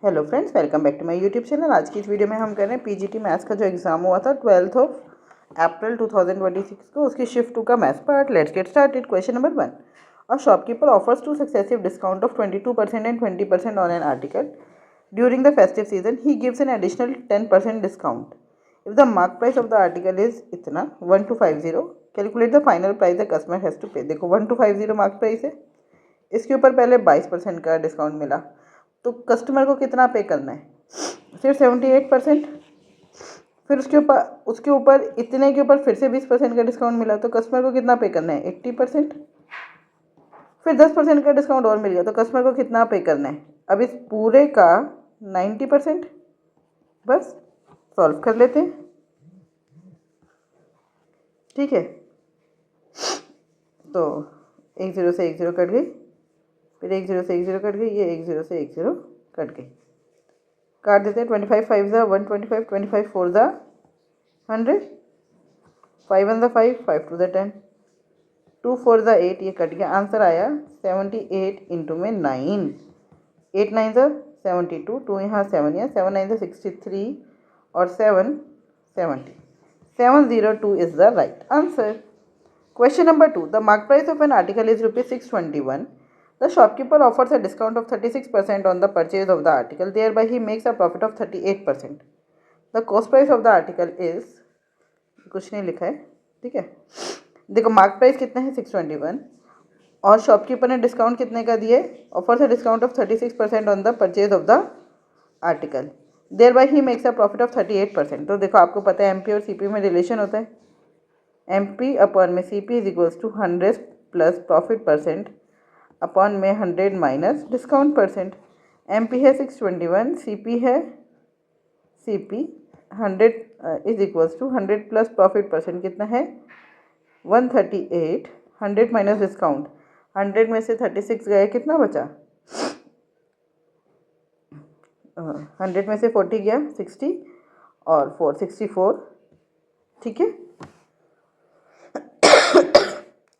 Hello friends, welcome back to my YouTube channel. आज की इस वीडियो में हम कर रहे हैं पीजीटी मैथ्स का जो एग्ज़ाम हुआ था 12 अप्रैल 2026 को, उसकी शिफ्ट 2 का maths part. Let's get started. Question number 1। A shopkeeper offers 2 successive discount of 22% and 20% on an article during the festive season. He gives an additional 10% discount if the mark price of the article is इतना 1250। Calculate the final price the customer has to pay. देखो 1250 mark price है, इसके ऊपर पहले 22% का discount मिला, तो customer को कितना पे करना है? सिर्फ 78%। फिर उसके ऊपर इतने के ऊपर फिर से 20% का डिस्काउंट मिला, तो कस्टमर को कितना पे करना है? 80%। फिर 10% का डिस्काउंट और मिल गया, तो कस्टमर को कितना पे करना है? अब इस पूरे का 90%। बस सॉल्व कर लेते हैं, ठीक है। तो 1 0 से 1 0 कट गई, फिर 1 0 से 1 0 कट गई, ये 1 0 से 1 0 कट गई। काट देते हैं। 25 5 ज़ा 125, 25 4 ज़ा 100, 5 1 ज़ा 5, 5 2 ज़ा 10, 2 4 ज़ा 8, ये कट गया। आंसर आया 78 इंटू में 9, 8 9 ज़ा 72, 2 यहाँ 7 यहाँ 7 9 ज़ा 63 और 7 70, 702 is the right answer. Question number 2. The mark price of an article is rupees 621. The shopkeeper offers a discount of 36% on the purchase of the article. Thereby, he makes a profit of 38%. The cost price of the article is, कुछ नहीं लिखा है, ठीक है। देखो mark price कितना है? 621, और शॉपकीपर ने डिस्काउंट कितने का दिए? Offers a discount of 36% on the purchase of the article. Thereby, he makes a profit of 38%. तो देखो आपको पता है एमपी और सीपी में रिलेशन होता है। MP अपॉन में CP is equals to 100 plus profit percent upon में 100 माइनस डिस्काउंट परसेंट। MP है 621, CP है CP 100 is equals to 100 plus profit percent कितना है? 138, 100 माइनस डिस्काउंट, 100 में से 36 गए, कितना बचा? 100 में से 40 गया, 60 और 4 64, ठीक है।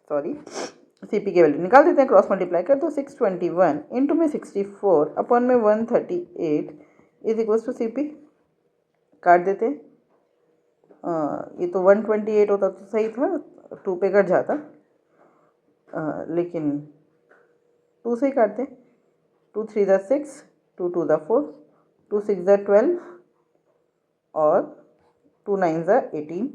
सॉरी, CP की वैल्यू निकाल देते हैं, क्रॉस मल्टीप्लाई कर दो। 621 इंटू में 64 अपॉन में 138 इज इक्वल्स टू CP। काट देते हैं। ये तो 128 होता तो सही था, 2 पे कट जाता, लेकिन 2 से ही काटते। 2 3 ज़ा 6, 2 2 ज़ा 4, 2 6 ज़ा 12 और 2 9 ज़ा 18।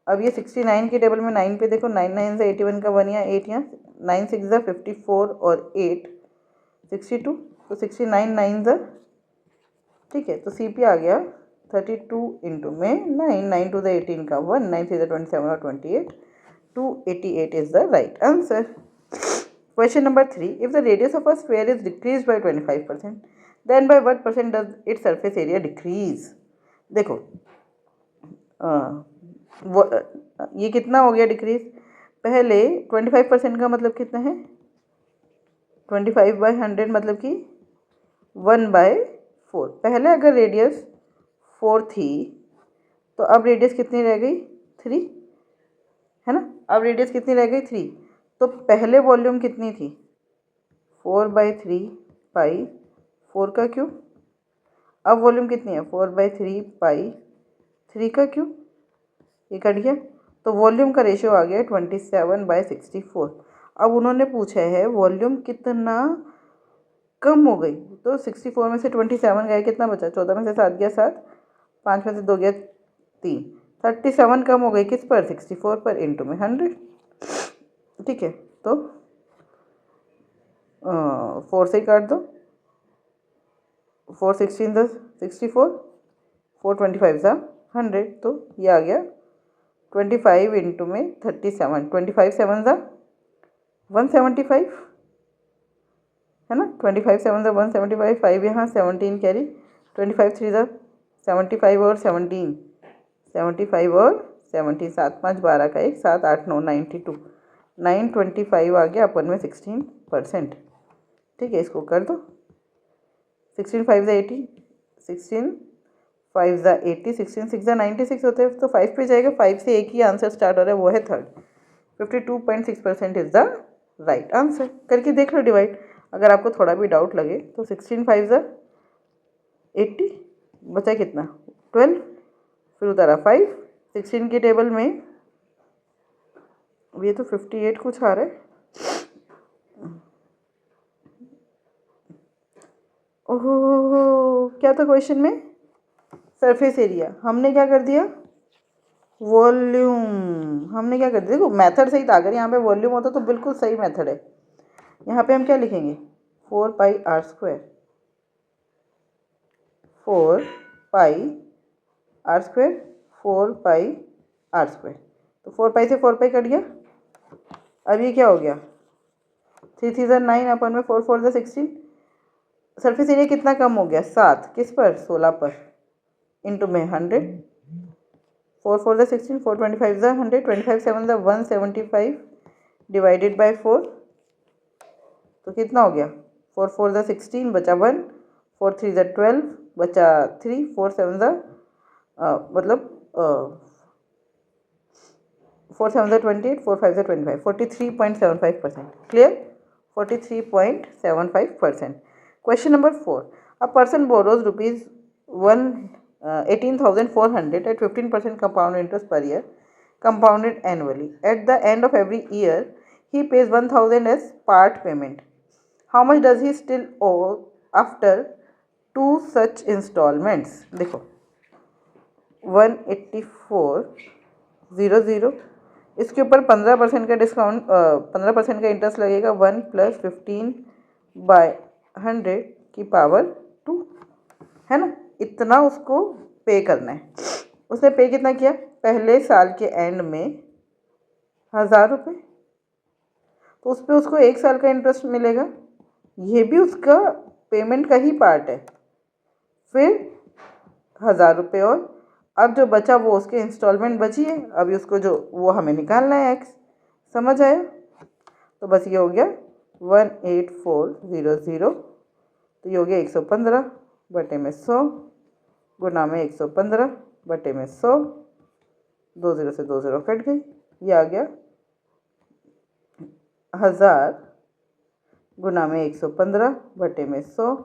अब ये 69 के टेबल में 9 पे देखो, 9 9 से 81 का 1 यहाँ 8 यहाँ, 9 6 ज़ा 54 और 8 62, तो 69 9 ज़ा, ठीक है। तो CP आ गया 32 इंटू में 9, 9 टू द 18 का 1, 9 3 ज़ा 27 और 28, 288 is the right answer. Question number 3. If the radius of a square is decrease by 25%, then by what percent does its surface area decrease? देखो ये कितना हो गया डिक्रीज? पहले 25% का मतलब कितना है? 25/100 मतलब कि 1/4। पहले अगर रेडियस 4 थी, तो अब रेडियस कितनी रह गई? 3, है ना। अब रेडियस कितनी रह गई? 3। तो पहले वॉल्यूम कितनी थी? 4/3 पाई 4 का क्यूब। अब वॉल्यूम कितनी है? 4/3 पाई 3 का क्यूब। ये कट गया, तो वॉल्यूम का रेशियो आ गया 27/64। अब उन्होंने पूछा है वॉल्यूम कितना कम हो गई, तो 64 में से 27 गए, कितना बचा? 14 में से 7 गया 7, 5 में से 2 गया 3, 37 कम हो गई किस पर? 64 पर, इंटू में 100, ठीक है। तो 4 से ही काट दो, 4 16 ज़ा 64, 4 25 ज़ा 100, तो ये आ गया 25 इंटू में 37, 25 7 ज़ा 175, है ना। 25 7 ज़ा 175, 5 यहाँ 17 कैरी, 25 3 ज़ा 75 और 17, 75 और 17, 7 5 12 का 1, 7 8 9 92, 925 आ गया अपन में 16%, ठीक है। इसको कर दो, 16 5 ज़ा 80, 16 5 ज़ा 80, 16 6 ज़ा 96 होते हैं, तो 5 पे जाएगा। 5 से एक ही आंसर स्टार्ट हो रहा है, वो है third. 52.6% is the right answer. करके देख लो डिवाइड, अगर आपको थोड़ा भी डाउट लगे तो 16 5 ज़ा 80 बचा कितना 12, फिर उतारा 5, 16 की टेबल में ये तो 58 कुछ आ रहा है। ओहो क्या था क्वेश्चन में, सरफेस एरिया, हमने क्या कर दिया वॉल्यूम, हमने क्या कर दिया, देखो मेथड सही था, अगर यहाँ पे वॉल्यूम होता तो बिल्कुल सही मेथड है। यहाँ पे हम क्या लिखेंगे 4πr², 4πr², 4πr², तो 4π से 4π कट गया। अब ये क्या हो गया 3 3 9 अपन में 4 4 16, सरफेस एरिया कितना कम हो गया 7, किस पर 16 पर, इंटू में 100, 4 4 16, 4 25 100, 25 7 175 डिवाइडेड बाई 4, तो कितना हो गया 4 4 16 बचा 1, 4 3 12 बचा 3, 4 7 मतलब 4 7 28, 4 5 25, 43.75%, clear 43.75%। Question number 4, a person borrows rupees 18,400 at 15% compound interest per year, compounded annually. At the end of every year, he pays 1,000 as part payment. How much does he still owe after 2 such installments? देखो 184,000, इसके ऊपर 15% का discount, 15% का interest लगेगा 1 + 15/100 की power 2, है ना, इतना उसको पे करना है। उसने पे कितना किया पहले साल के एंड में 1,000 रुपये, तो उस पर उसको 1 साल का इंटरेस्ट मिलेगा, ये भी उसका पेमेंट का ही पार्ट है, फिर 1,000 रुपये, और अब जो बचा वो उसके इंस्टॉलमेंट बची है, अभी उसको जो वो हमें निकालना है एक्स, समझ आया, तो बस ये हो गया 184,000, तो ये हो गया 115 बटे में 100 गुना में 115 बटे में 100, 2 0 से 2 0 कट गई, ये आ गया 1,000 गुना में 115 बटे में 100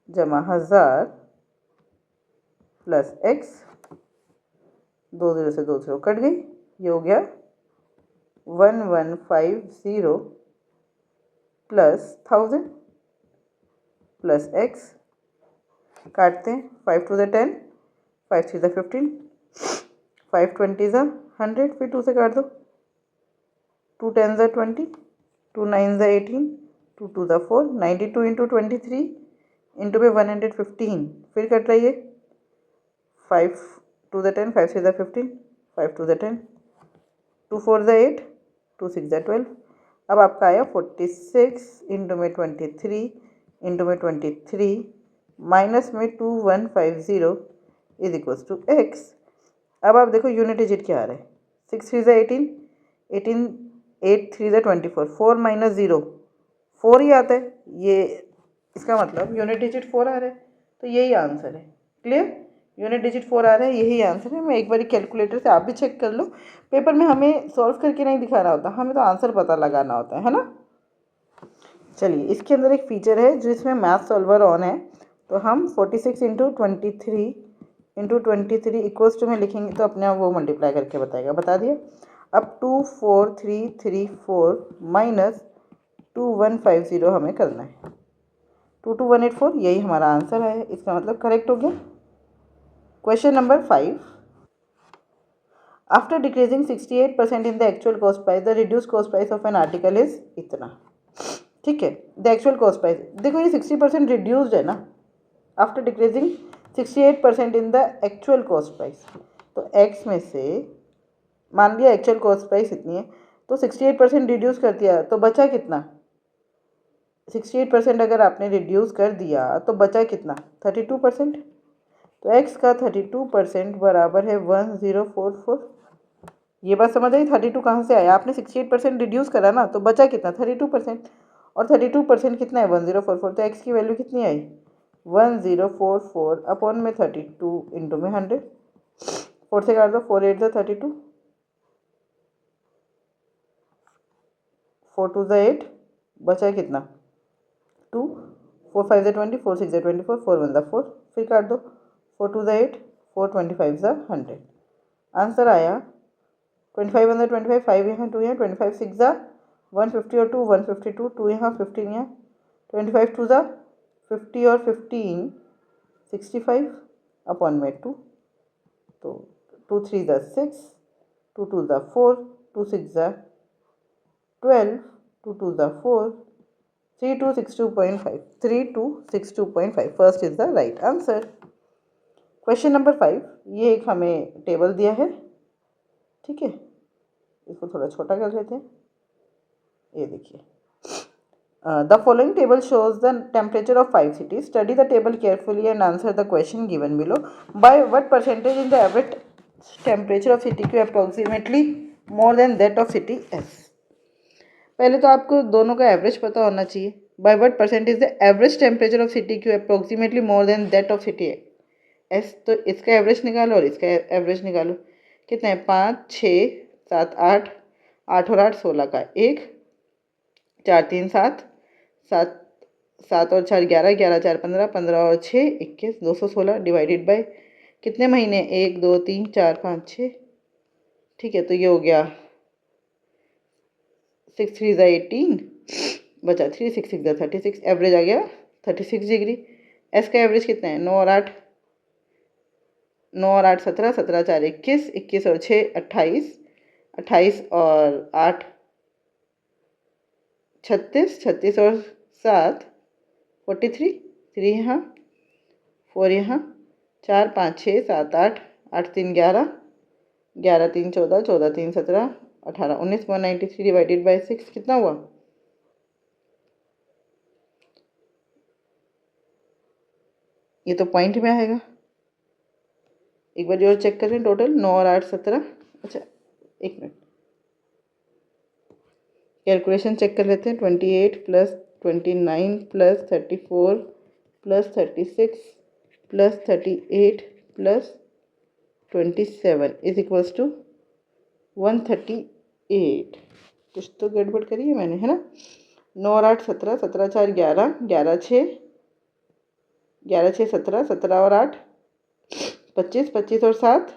जमा 1,000 प्लस एक्स, 2 0 से 2 0 कट गई, ये हो गया 1150 प्लस 1,000 प्लस एक्स, काटते हैं 5 2 10, 5 3 15, 5 20 100, फिर 2 से काट दो, 2 10 20, 2 9 18, 2 2 4, 92 इंटू 23 इंटू में 115, फिर कट रही है 5 2 10, 5 3 15, 5 2 10, 2 4 8, 2 6 12, अब आपका आया 46 इंटू में 23 इंटू में 23 माइनस में 2150 इज इक्वल्स टू एक्स। अब आप देखो यूनिट डिजिट क्या आ रहा है, 6 3 18, 18 8 3 24, 4 माइनस 0 4 ही आता है, ये इसका मतलब यूनिट डिजिट 4 आ रहा है, तो यही आंसर है, क्लियर, यूनिट डिजिट 4 आ रहा है, यही आंसर है। मैं एक बार कैलकुलेटर से आप भी चेक कर लो, पेपर में हमें सॉल्व करके नहीं दिखाना होता, हमें तो आंसर पता लगाना होता है ना। चलिए इसके अंदर एक फीचर है जिसमें मैथ सॉल्वर ऑन है, तो हम 46 इंटू 23 इंटू 23 इक्वल्स टू में लिखेंगे तो अपने आप वो मल्टीप्लाई करके बताएगा, बता दिया। अब 24334 माइनस 2150 हमें करना है, 22184, यही हमारा आंसर है, इसका मतलब करेक्ट हो गया। Question number 5, after decreasing 68% in the actual cost price the reduce cost price of an article is इतना, ठीक है, द एक्चुअल कॉस्ट प्राइस, देखो ये 60% रिड्यूस्ड है ना, after decreasing 68% in the actual cost price, तो एक्स में से मान लिया एक्चुअल कॉस्ट प्राइस इतनी है, तो 68% रिड्यूस कर दिया तो बचा कितना, 68% अगर आपने रिड्यूस कर दिया तो बचा कितना 32%, तो x का 32% बराबर है 1044। ये बात समझ आई, 32 कहाँ से आया, आपने 68% रिड्यूस करा ना, तो बचा कितना 32%, और 32% कितना है 1044, तो x की वैल्यू कितनी आई 1044 अपॉन में 32 इंटू में 100, 4 से काट दो, 4 8 32, 4 2 8, बचा कितना 2, 4 5 20, 4 6 24, 4 1 4, फिर काट दो, 4 2 8, 4 25 100। आंसर आया 25 1 25, 5 यहाँ 2 यहाँ, 25 6 150 और 2 152, 2 यहाँ 15 यहाँ, 25 2 50 और 15 65 अपॉन में 2, तो 2 3 6, 2 2 4, 2 6 12, 2 2 4, 3262.5, 3262.5 first is the right answer. Question number 5, ये एक हमें टेबल दिया है, ठीक है, इसको थोड़ा छोटा कर लेते हैं। ये देखिए, the following table shows the temperature of 5 cities. Study the table carefully and answer the question given below. By what percentage in the average temperature of city Q approximately more than that of city S. पहले तो आपको दोनों का average पता होना चाहिए. Bye what percent is the average temperature of city Q approximately more than that of city S. तो इसका एवरेज निकालो और इसका एवरेज निकालो. कितना है? 5 6 7 8, 8 और 8 16 का 1, 4 3 7, 7 7 और 4 11, 11 4 15, 15 और 6 21, 216 डिवाइडेड बाय कितने महीने? 1 2 3 4 5 6. ठीक है, तो ये हो गया 6 3 18, बचा 3 6 6 36, एवरेज आ गया 36 डिग्री. एस का एवरेज कितना है? 9 और 8, 9 और 8 17, 17 4 21, 21 और 6 28, 28 और 8 36, 36 और 7 43, 3 यहाँ 4 यहाँ, 4 5 6 7 8, 8 3 11, 11 3 14, 14 3 17, 18 19, 193 डिवाइडेड बाई 6 कितना हुआ? ये तो पॉइंट में आएगा. एक बार और चेक करें. टोटल 9 और 8 17. अच्छा एक मिनट, कैलकुलेशन चेक कर लेते हैं. 28 plus 29 plus 34 plus 36 plus 38 plus 27 is equals to 138. कुछ तो गड़बड़ करी है मैंने, है ना. 9 और 8 17, 17 4 11, 11 6, 11 6 17, 17 और 8 25, 25 और 7.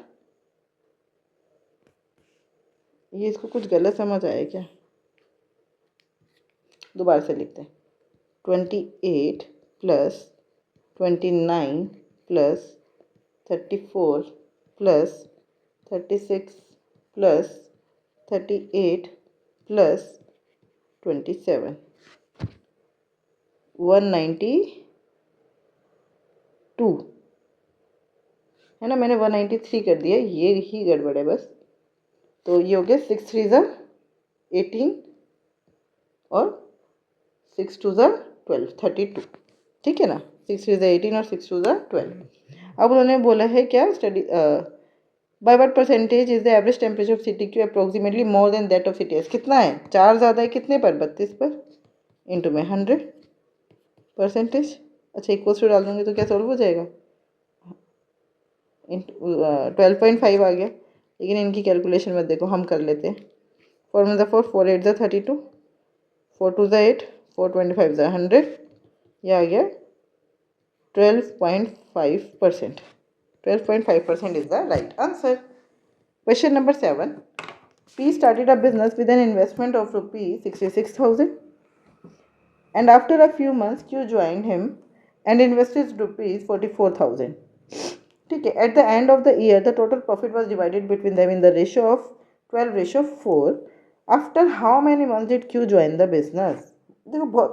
ये इसको कुछ गलत समझ आया क्या? दोबारा से लिखते हैं. 28 plus 29 plus 34 plus 36 plus 38 plus 27, 192 है ना. मैंने 193 कर दिया, ये ही गड़बड़ है बस. तो ये हो गया 6 3 18 और 6 2 12, 32. ठीक है ना. 6 3 18 और 6 2 12. अब उन्होंने बोला है क्या? Study by what percentage is the average temperature of city Q approximately more than that of city S. कितना है? 4 ज़्यादा है कितने पर? 32 पर. इंटू में 100%. अच्छा इक्वल्स टू डाल दूँगी तो क्या सॉल्व हो जाएगा? 12.5 आ गया. लेकिन इनकी कैलकुलेशन मत देखो, हम कर लेते हैं. 4 में 4, 4 8 32, 4 2 8, 4 25 100. यह आ गया 12.5%. 12.5% is the right answer. Question number 7. P started a business with an investment of rupees 66,000 and after a few months Q joined him and invested rupees 44,000. ठीक है. At the end of the year the total profit was divided between them in the ratio of 12:4. After how many months did Q join the business? देखो बहुत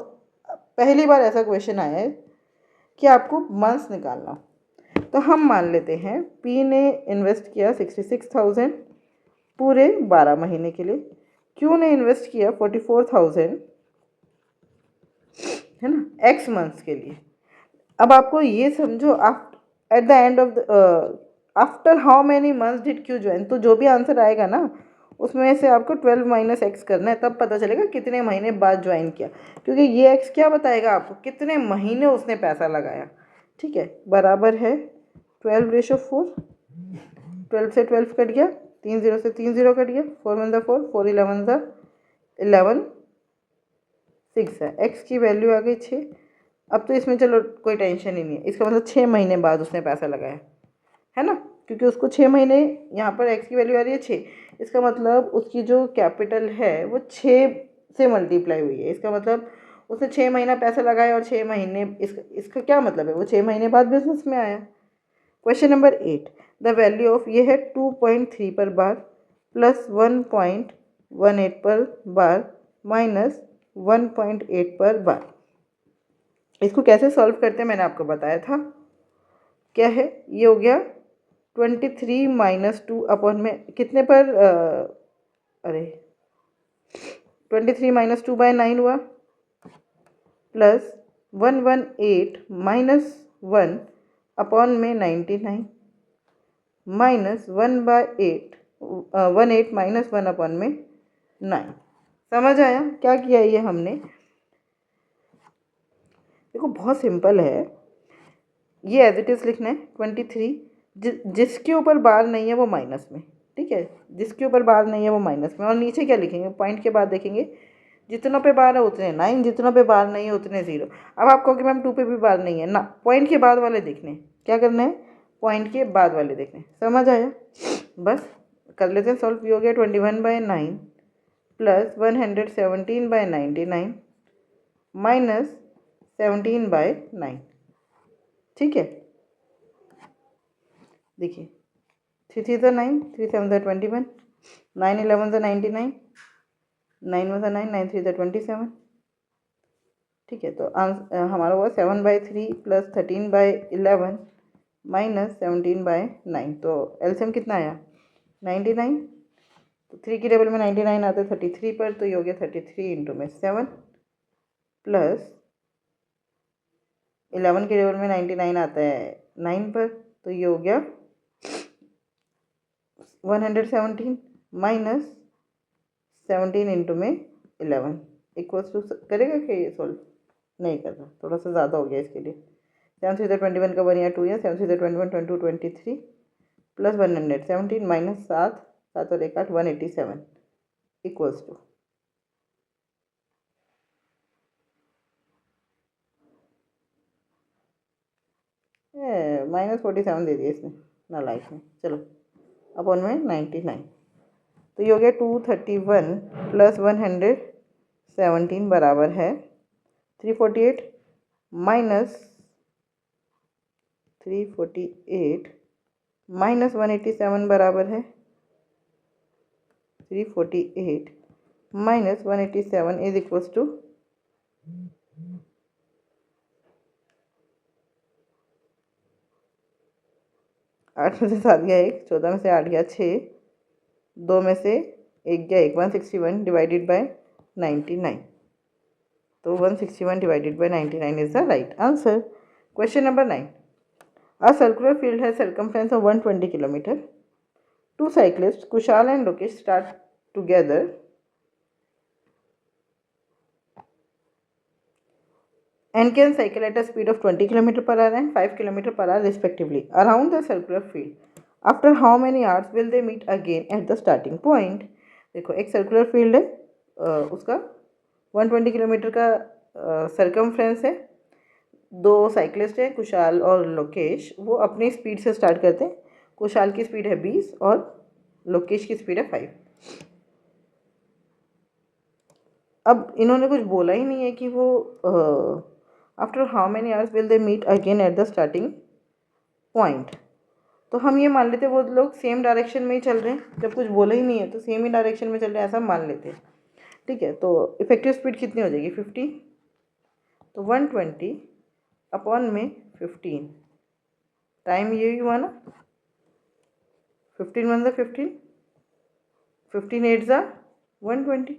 पहली बार ऐसा question आया है कि आपको मंथ्स निकालना. तो हम मान लेते हैं P ने इन्वेस्ट किया 66,000 पूरे 12 महीने के लिए. Q ने इन्वेस्ट किया 44,000 है ना, x मंथ्स के लिए. अब आपको ये समझो at the end of after how many months did Q join. तो जो भी आंसर आएगा ना उसमें से आपको 12 माइनस एक्स करना है, तब पता चलेगा कितने महीने बाद ज्वाइन किया. क्योंकि ये एक्स क्या बताएगा आपको? कितने महीने उसने पैसा लगाया. ठीक है, बराबर है 12:4. 12 से 12 कट गया, 3 0 से 3 0 कट गया, 4 1 4, 4 11 11 6 है. एक्स की वैल्यू आ गई 6. अब तो इसमें चलो कोई टेंशन ही नहीं है, इसका मतलब 6 महीने बाद उसने पैसा लगाया है ना, क्योंकि उसको 6 महीने, यहाँ पर एक्स की वैल्यू आ रही है 6, इसका मतलब उसकी जो कैपिटल है वो 6 से मल्टीप्लाई हुई है। इसका मतलब उसने 6 महीना पैसा लगाया और 6 महीने, इसका क्या मतलब है, वो 6 महीने बाद बिजनेस में आया। Question number 8, the value of ये है 2.3 पर बार प्लस 1.18 पर बार माइनस 1.8 पर बार। इसको कैसे सॉल्व करते हैं मैंने आपको बताया था, क्या है, ये हो गया 23 माइनस 2 अपॉन में कितने पर, अरे 23 माइनस 2/9 हुआ, प्लस 118 माइनस 1 अपॉन में 99 माइनस 1/8 18 माइनस 1 अपॉन में 9। समझ आया क्या किया ये हमने? देखो बहुत सिंपल है, ये एज इट इज़ लिखना है 23, जिसके ऊपर बार नहीं है वो माइनस में, ठीक है, जिसके ऊपर बार नहीं है वो माइनस में, और नीचे क्या लिखेंगे, पॉइंट के बाद देखेंगे जितनों पे बार है उतने 9, जितनों पे बार नहीं है उतने 0। अब आप कहोगे मैम 2 पे भी बार नहीं है ना, पॉइंट के बाद वाले देखने, क्या करना है, पॉइंट के बाद वाले देखने। समझ आया? बस कर लेते हैं सॉल्व। हो गया 21/9 प्लस 117/99 माइनस 17/9। ठीक है, देखिए 3 3 ज़ा 9, 3 7 ज़ा 21, 9 11 ज़ा 99, 9 1 ज़ा 9, 9 3 ज़ा 27। ठीक है, तो हमारा हुआ 7/3 प्लस 13/11 माइनस 17/9। तो एलसीएम कितना आया 99, तो 3 की टेबल में 99 आते 33 पर, तो ये हो गया 33 इंटू में 7 प्लस 11 की टेबल में 99 आता है 9 पर, तो ये हो गया 117 माइनस 17 इंटू में 11 इक्वल्स टू, करेगा क्या ये सॉल्व? नहीं कर रहा, थोड़ा सा ज़्यादा हो गया इसके लिए। 7 3 21 का 1 या 2 या 7 3 21 22 23 प्लस 117 माइनस 7 7 और 1 8 187 इक्वल्स टू -47 दे दिया इसने नालायक में। चलो अपॉन में 99, तो ये हो गया 231 प्लस 117 बराबर है 348 माइनस 348 माइनस 187 बराबर है 348 माइनस 187 इज इक्वल्स टू 8 में से 7 गया 1, 14 में से 8 गया 6, 2 में से 1 गया 1, 161 डिवाइडेड बाय 99। तो 161 divided by 99 is the right answer. Question number 9, a circular field has circumference of 120 kilometer. Two cyclists Kushal and Lokesh start together and can cycle at a speed of 20 km per hour and 5 km per hour respectively around the circular field. After how many hours will they meet again at the starting point? देखो एक circular field है, उसका 120 kilometre का circumference है, दो cyclist हैं कुशाल और लोकेश, वो अपनी स्पीड से स्टार्ट करते हैं। कुशाल की स्पीड है 20 और लोकेश की स्पीड है 5। अब इन्होंने कुछ बोला ही नहीं है कि वो after how many hours will they meet again at the starting point. तो हम ये मान लेते हैं वो लोग सेम डायरेक्शन में ही चल रहे हैं, जब कुछ बोला ही नहीं है तो सेम ही डायरेक्शन में चल रहे हैं ऐसा मान लेते हैं। ठीक है, तो इफेक्टिव स्पीड कितनी हो जाएगी 50, तो 120 अपॉन में 15, टाइम यही हुआ ना, 15 1 ज़ा 15, 15 8 ज़ा 120,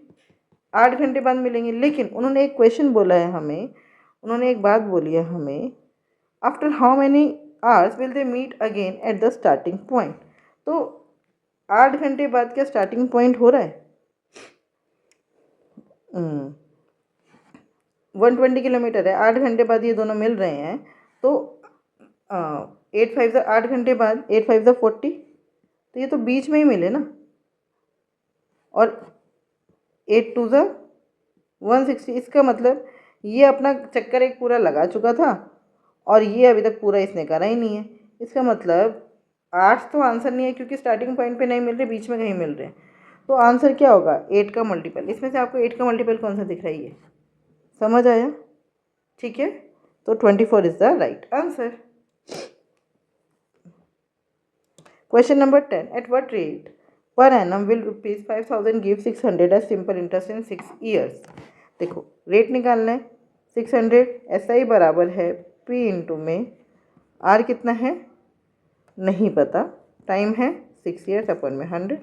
8 घंटे बाद मिलेंगे। लेकिन उन्होंने एक क्वेश्चन बोला है हमें, उन्होंने एक बात बोली है हमें, after how many hours will they meet again at the starting point. तो 8 घंटे बाद क्या स्टार्टिंग पॉइंट हो रहा है? 120 किलोमीटर है, 8 घंटे बाद ये दोनों मिल रहे हैं, तो 8 5 ज़ा 8 घंटे बाद 8 5 ज़ा 40, तो ये तो बीच में ही मिले ना, और 8 2 ज़ा 160, इसका मतलब ये अपना चक्कर एक पूरा लगा चुका था और ये अभी तक पूरा इसने करा ही नहीं है। इसका मतलब 8 तो आंसर नहीं है क्योंकि स्टार्टिंग पॉइंट पे नहीं मिल रहे, बीच में कहीं मिल रहे हैं। तो आंसर क्या होगा? 8 का मल्टीपल। इसमें से आपको 8 का मल्टीपल कौन सा दिख रहा है? ये समझ आया? ठीक है, तो 24 is the right answer. Question number 10, at what rate per annum will ₹5,000 give 600 as simple interest in 6 years. देखो रेट निकालना है। 600 SI बराबर है P इंटू में R कितना है नहीं पता, टाइम है 6 ईयर्स अपन में 100,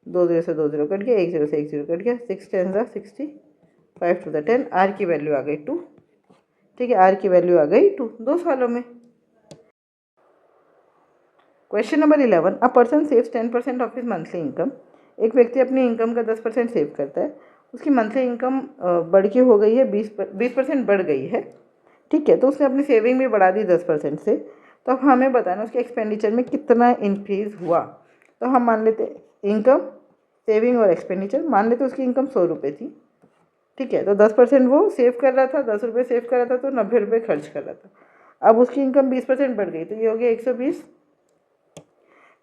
2 0 से 2 0 कट गया, 1 0 से 1 0 कट गया, 6 10 60, 5 टू द 10, R की वैल्यू आ गई 2। ठीक है, R की वैल्यू आ गई 2 2 सालों में। Question number 11, a person saves 10% of his monthly income. एक व्यक्ति अपनी इनकम का 10% सेव करता है, उसकी मंथली इनकम बढ़ के हो गई है 20% बढ़ गई है। ठीक है, तो उसने अपनी सेविंग भी बढ़ा दी 10% से। तो अब हमें बताना उसके एक्सपेंडिचर में कितना इंक्रीज़ हुआ। तो हम मान लेते इनकम, सेविंग और एक्सपेंडिचर। मान लेते उसकी इनकम 100 रुपये थी। ठीक है, तो 10% वो सेव कर रहा था, 10 रुपये सेव कर रहा था, तो 90 रुपये खर्च कर रहा था। अब उसकी इनकम 20% बढ़ गई, तो ये हो गया 120।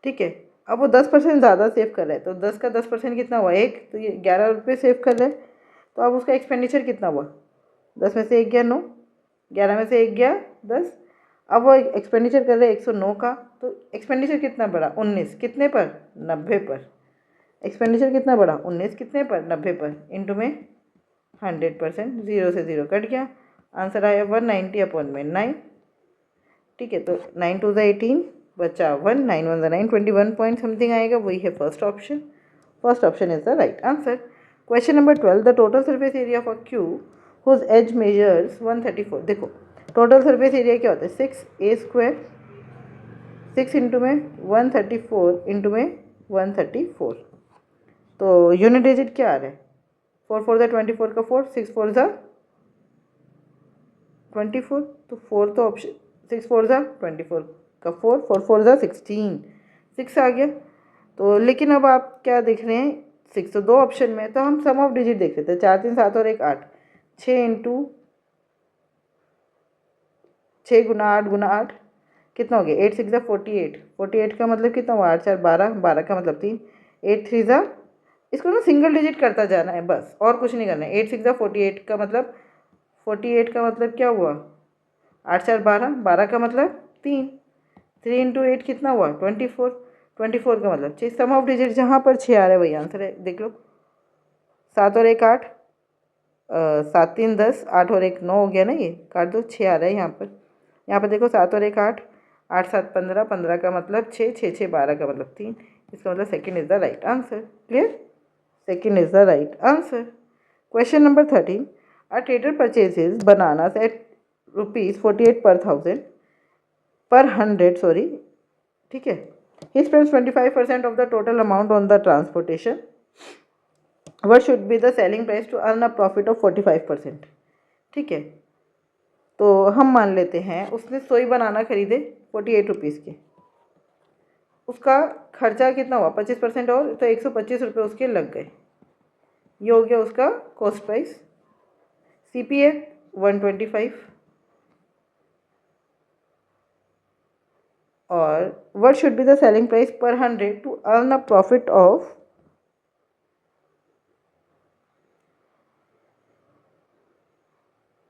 ठीक है, अब वो 10% ज़्यादा सेव कर रहा है, तो 10 का 10% कितना हुआ? 1, तो ये 11 रुपये सेव कर रहा है। तो अब उसका एक्सपेंडिचर कितना हुआ? 10 में से 1 गया 9, 11 में से 1 गया 10। अब वो एक्सपेंडिचर कर रहे हैं 109 का, तो एक्सपेंडिचर कितना बढ़ा? 19। कितने पर? 90 पर। एक्सपेंडिचर कितना बढ़ा? 19 कितने पर? 90 पर। इंटू में 100%, 0 से 0 कट गया, आंसर आया 190 अपॉन में 9। ठीक है, तो 9 टू द 18 बचा 1, 9 1 द 9, 21 पॉइंट समथिंग आएगा, वही है first option. First option is the right answer. Question number 12, the total surface area of a cube whose edge measures 134। देखो टोटल सरफेस एरिया क्या होता है? 6a², 6 इंटू में 134 इंटू में 134। तो यूनिट डिजिट क्या आ रहा है? 4 4 द 24 का 4, 6 4 द 24, तो 4 तो ऑप्शन, 6 4 द 24 का 4, 4 4 द 16, 6 आ गया। तो लेकिन अब आप क्या देख रहे हैं? 6 तो 2 ऑप्शन में, तो हम सम ऑफ डिजिट देख लेते हैं। 4 3 7 और 1 8, 6 इंटू 6 गुना 8 गुना 8 कितना हो गया? 8 6 ज़ा 48, 48 का मतलब कितना हुआ? 8 4 12, 12 का मतलब 3, 8 3 ज़ा, इसको ना सिंगल डिजिट करता जाना है बस, और कुछ नहीं करना है। 8 6 ज़ा 48 का मतलब, 48 का मतलब क्या हुआ? 8 4 12, 12 का मतलब 3, 3 इंटू 8 कितना हुआ? 24, 24 का मतलब 6। सम ऑफ डिजिट जहाँ पर 6 आ रहा है वही आंसर है, देख लो। 7 और 1 8, 7 3 10, 8 और 1 9 हो गया ना, ये काट दो, 6 आ रहा है यहाँ पर। यहाँ पर देखो 7 और 1 8, 8 7 15, 15 का मतलब 6, 6 6 12 का मतलब 3। इसका मतलब second is the right answer. Clear? Second is the right answer. Question number 13, a trader purchases bananas at ₹48 per 100, sorry, ठीक है। He spends 25% of the total amount on the transportation. What should be the selling price to earn a profit of 45%। ठीक है, तो हम मान लेते हैं उसने सोई बनाना खरीदे 48 रुपीज़ के, उसका खर्चा कितना हुआ? 25% और, तो 125 रुपये उसके लग गए। ये हो गया उसका कॉस्ट प्राइस। CPA 125 और what should be the selling price per 100 to earn a profit of,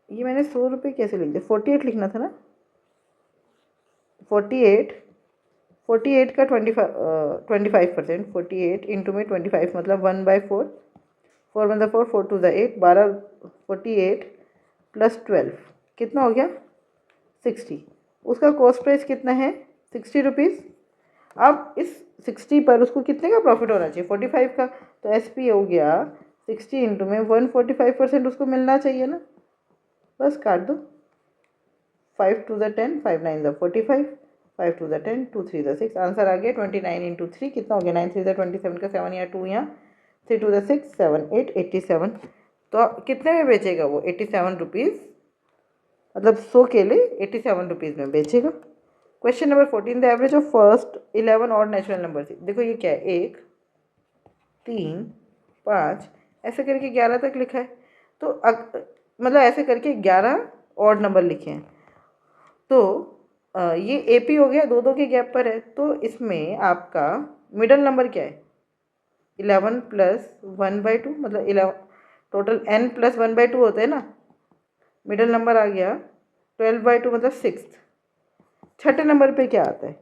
ये मैंने 100 रुपये कैसे लिख दिया? 48 लिखना था ना। 48, 48 का 25%, 48 इंटू में 25 मतलब 1/4, 4 1 4, 4 2 8, 12, 48 प्लस 12 कितना हो गया? 60। उसका कॉस्ट प्राइस कितना है? 60 रुपीज़। अब इस 60 पर उसको कितने का प्रॉफिट होना चाहिए? 45 का। तो SP हो गया 60 इंटू में 145% उसको मिलना चाहिए ना, बस काट दो। 5 2 द 10, 5 9 द 45, 5 2 द 10, 2 3 द 6, आंसर आ गया 29 इंटू 3 कितना हो गया? 9 3 द 27 का 7 या 2 यहाँ, 3 2 द 6, 7 8, 87। तो कितने में बेचेगा वो? 87 रुपीज़, मतलब 100 केले 87 रुपीज़ में बेचेगा। Question number 14, the average of first 11 और नेचुरल नंबर थी। देखो ये क्या है? 1 3 5 ऐसे करके 11 तक लिखा है। तो मतलब ऐसे करके 11 ऑड नंबर लिखे हैं। तो ये AP हो गया, दो दो के गैप पर है, तो इसमें आपका मिडल नंबर क्या है 11 प्लस 1/2, मतलब 11 टोटल n प्लस 1/2 होते हैं ना। मिडल नंबर आ गया 12/2 मतलब 6। छठे नंबर पे क्या आता है,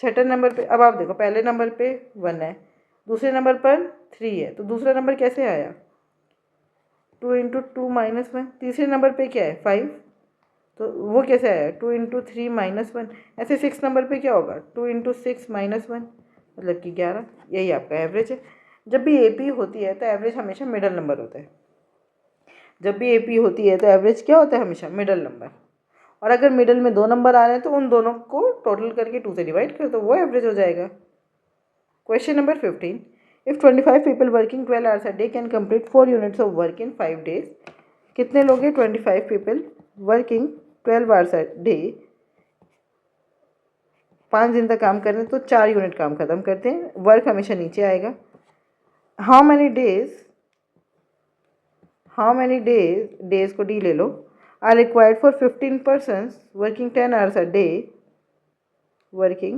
छठे नंबर पे अब आप देखो पहले नंबर पे 1 है, दूसरे नंबर पर 3 है, तो दूसरा नंबर कैसे आया 2 इंटू 2 माइनस 1। तीसरे नंबर पे क्या है 5, तो वो कैसे आया 2 इंटू 3 माइनस 1। ऐसे 6 नंबर पे क्या होगा 2 इंटू 6 माइनस 1 मतलब कि 11। यही आपका एवरेज है। जब भी AP होती है तो एवरेज हमेशा मिडल नंबर होता है। जब भी AP होती है तो एवरेज क्या होता है हमेशा मिडल नंबर। और अगर मिडल में 2 नंबर आ रहे हैं तो उन दोनों को टोटल करके 2 से डिवाइड कर दो, वो एवरेज हो जाएगा। Question number 15, if 25 people working 12 hours a day can complete 4 units of work in 5 days. कितने लोग हैं 25 people working 12 hours a day, 5 दिन तक काम कर रहे हैं तो 4 यूनिट काम खत्म करते हैं। वर्क हमेशा नीचे आएगा। हाउ मैनी डेज, डेज को डी ले लो, are required for 15 persons working 10 hours a day, working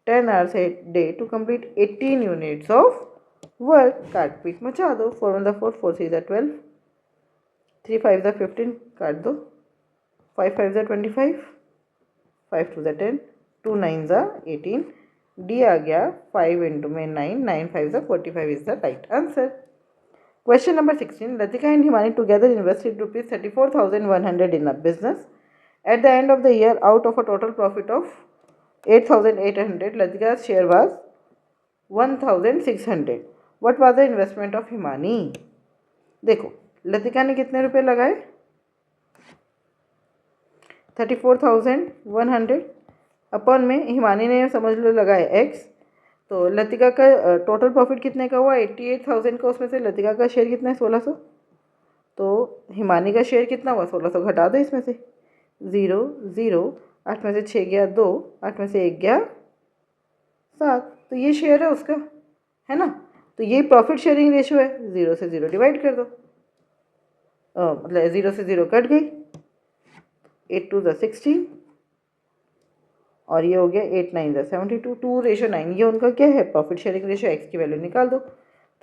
10 hours a day to complete 18 units of work। काट पीट मचा दो, 4 1 4, 4 3 12, 3 5 15, काट दो, 5 5 25, 5 2 10, 2 9 18। डी आ गया 5 इंटू में 9, 9 5 45 is the right answer. Question number 16, Latika and Himani together invested ₹34,100 in a business. At the end of the year, out of a total profit of 8,800, Latika's share was 1,600. What was the investment of Himani? देखो लतिका ने कितने रुपए लगाए 34,100 अपन में, हिमानी ने समझ लो लगाए X। तो लतिका का टोटल प्रॉफिट कितने का हुआ 88,000 का, उसमें से लतिका का शेयर कितना है 1600। तो हिमानी का शेयर कितना हुआ 1600, घटा दो इसमें से 0 0, 8 में से 6 गया 2, 8 में से 1 गया 7, तो ये शेयर है उसका, है ना। तो ये प्रॉफिट शेयरिंग रेशियो है, 0 से 0 डिवाइड कर दो, मतलब 0 से 0 कट गई, 8 2 16, और ये हो गया 8 9 72, 2:9। ये उनका क्या है प्रॉफिट शेयरिंग रेशियो। एक्स की वैल्यू निकाल दो,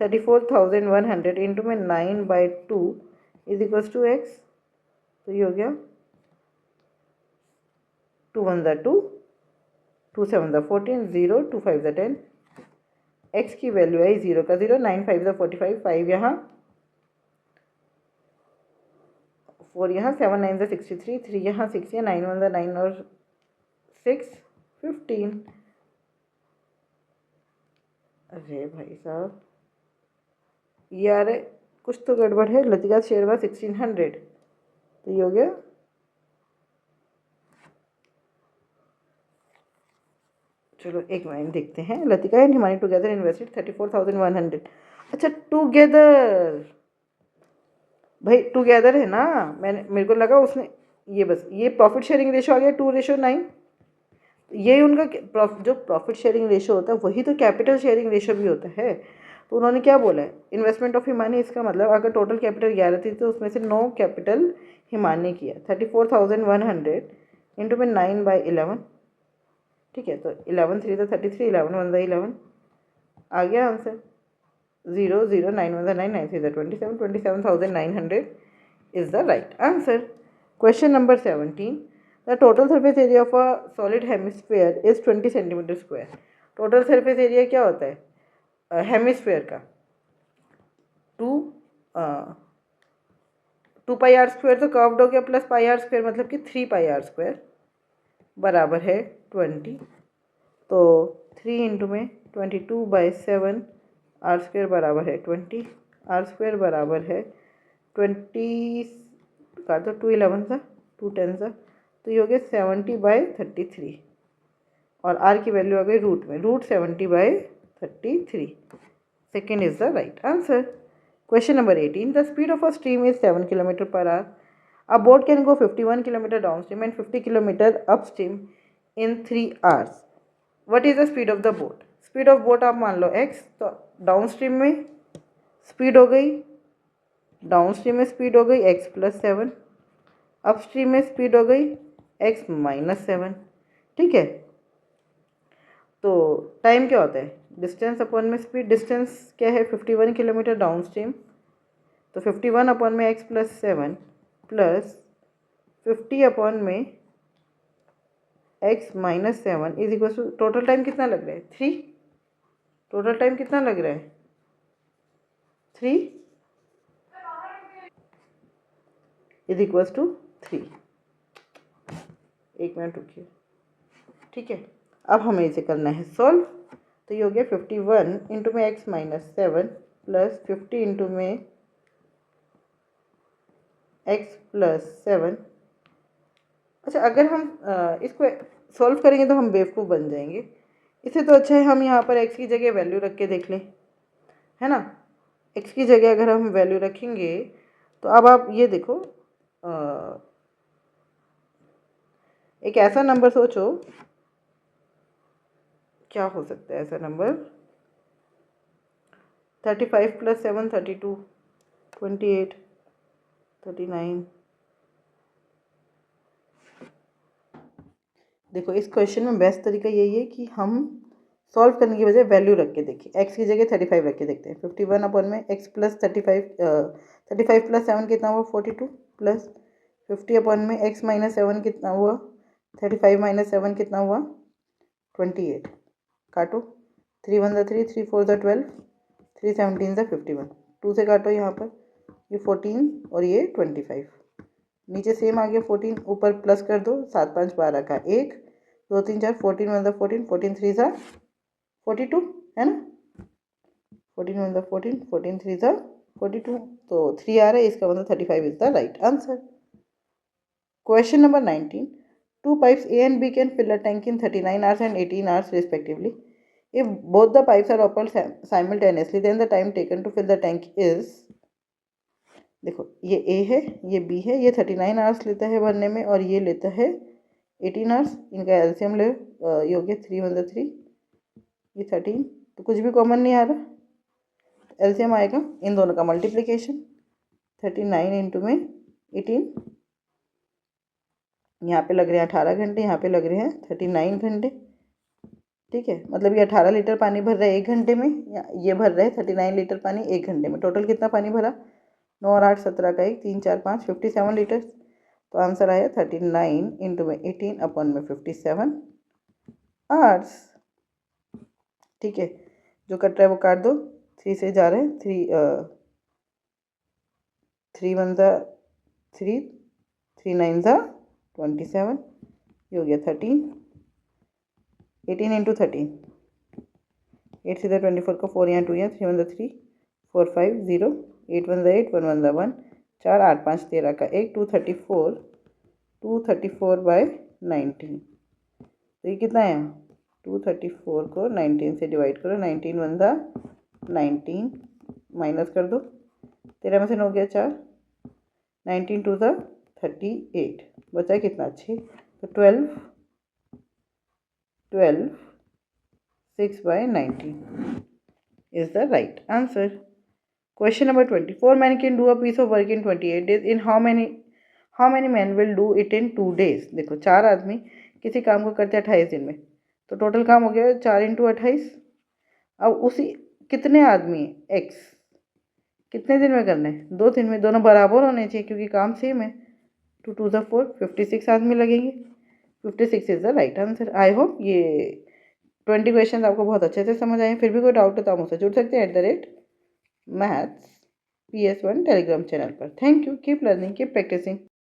34,100 इंटू में 9/2 इज इक्वल्स टू एक्स। तो ये हो गया 2 1 2, 2 7 14, 0 2 5 10। एक्स की वैल्यू आई 0 का 0, 9 5 45, 5 यहाँ, 4 यहाँ, 7 9 63, 3 यहाँ, 6 यहाँ, 9 1 9 और 6 15। अरे भाई साहब यार कुछ तो गड़बड़ है। लतिका शेयर हुआ 1600, तो ये हो गया, चलो एक मिनट देखते हैं। Latika and Himani together invested 34,100। अच्छा टुगेदर, भाई टुगेदर है ना, मैंने मेरे को लगा उसने ये बस ये प्रॉफिट शेयरिंग रेशो आ गया 2:9। यही उनका जो प्रॉफिट शेयरिंग रेशो होता है वही तो कैपिटल शेयरिंग रेशो भी होता है। तो उन्होंने क्या बोला है इन्वेस्टमेंट ऑफ हिमानी, इसका मतलब अगर टोटल कैपिटल 11 थी तो उसमें से 9 कैपिटल हिमानी किया। 34,100 इंटू में 9/11, ठीक है। तो 11 3 33, 11 1 11, आ गया answer 0 0 9 1 9 9 3 27, 27,900 is the right answer. Question number 17, the total surface area of a solid hemisphere is 20 centimeter square. Total surface area क्या होता है हेमिस्फेयर का 2 पाई r स्क्वायर, तो कर्व्ड हो गया प्लस पाई r स्क्वायर, मतलब कि 3 पाई r स्क्वायर बराबर है 20। तो 3 इंटू में 22/7, r² बराबर है 20, r² बराबर है 20 का, तो 2 11 सा 2 10 सा, तो ये हो गया 70/33, और r की वैल्यू आ गई रूट में, root 70/33। Second is the right answer. Question number 18, the speed of a stream is 7 km/h. A boat can go 51 km downstream and 50 km upstream in 3 hours. What is the speed of the boat? Speed of boat आप मान लो x, तो downstream में speed हो गई down stream में speed हो गई x+7, अप स्ट्रीम में स्पीड हो गई x-7। ठीक है, तो टाइम क्या होता है, डिस्टेंस अपॉन में स्पीड। डिस्टेंस क्या है 51 किलोमीटर डाउन स्ट्रीम, तो 51 अपॉन में x+7 प्लस 50 अपॉन में x-7 is equal to, total time कितना लग रहा है 3। टोटल टाइम कितना लग रहा है 3 इज इक्वल टू 3। एक मिनट रुकिए। ठीक है, अब हमें इसे करना है सॉल्व। तो ये हो गया 51 इंटू में x-7 प्लस 50 इंटू में x+7। अच्छा, अगर हम इसको सॉल्व करेंगे तो हम बेवकूफ़ बन जाएंगे। इससे तो अच्छा है हम यहाँ पर x की जगह वैल्यू रख के देख लें, है ना। x की जगह अगर हम वैल्यू रखेंगे तो अब आप ये देखो, एक ऐसा नंबर सोचो, क्या हो सकता है ऐसा नंबर, 35 + 7 32, 28, 39। देखो, इस क्वेश्चन में बेस्ट तरीका यही है कि हम सॉल्व करने की बजाय वैल्यू रख के देखें। x की जगह 35 रख के देखते हैं। 51 अपॉन में x प्लस 35, 35 + 7 कितना हुआ 42, प्लस 50 अपॉन में x-7 कितना हुआ 35 - 7 कितना हुआ 28। काटो, 3 1 3, 3 4 12, 3 17 51। 2 से काटो यहाँ पर, ये 14 और ये 25। नीचे सेम आ गया 14, ऊपर प्लस कर दो, 7 5 12 का 1 2 3 4, 14 1 14, 14 3 42, है ना। 14 1 14, 14 3 42, तो 3 आ रहा है, इसका मतलब 35 is the right answer. Question number 19, two pipes A and B can fill a tank in 39 hours and 18 hours respectively. If both the pipes are opened simultaneously, then the time taken to fill the tank is, देखो ये A है, ये B है, ये 39 hours लेता है भरने में और ये लेता है 18 आवर्स। इनका एलसीएम ले, ये हो गया 3 1 3, ये 13, तो कुछ भी कॉमन नहीं आ रहा, एलसीएम आएगा इन दोनों का मल्टीप्लिकेशन। 39 इंटू में 18, यहाँ पे लग रहे हैं 18 घंटे, यहाँ पे लग रहे हैं 39 घंटे। ठीक है, मतलब ये 18 लीटर पानी भर रहा है 1 घंटे में, या ये भर रहा है 39 लीटर पानी 1 घंटे में। टोटल कितना पानी भरा, 9 और 8 17 का 1, 3 4 5, 57 लीटर। तो आंसर आया 39 इंटू में 18 अपॉन में 57 आवर्स। ठीक है, जो कट रहा है वो काट दो, 3 से जा रहे हैं 3 1 3, 3 9 27, ये हो गया 13। 18 इंटू 13, 8 से 24 का 4, यहाँ 2, यहाँ 3 1 3, 4 5 0, 8 1 8, 1 1 1, 4 8 5 13 का 1, 234, 234/19। तो ये कितना है, 234 को 19 से डिवाइड करो, 19 1 19, माइनस कर दो, 13 में से 9 गया 4, 19 2 38, बचा कितना 6, तो 12 6/19 is the right answer. Question number 20. 4 men can do a piece of work in 28 days. In how many men will do it in 2 days? देखो, 4 आदमी किसी काम को करते हैं 28 दिन में, तो टोटल काम हो गया 4 × 28। अब उसी कितने आदमी x कितने दिन में करना है, 2 दिन में, दोनों बराबर होने चाहिए क्योंकि काम सेम है। 2 2 4, 56 आदमी लगेंगे। 56 is the right answer. I hope ये 20 क्वेश्चन आपको बहुत अच्छे से समझ आए। फिर भी कोई डाउट है तो आप मुझसे जुड़ सकते हैं @maths PS1 टेलीग्राम चैनल पर। Thank you, keep learning, keep practising.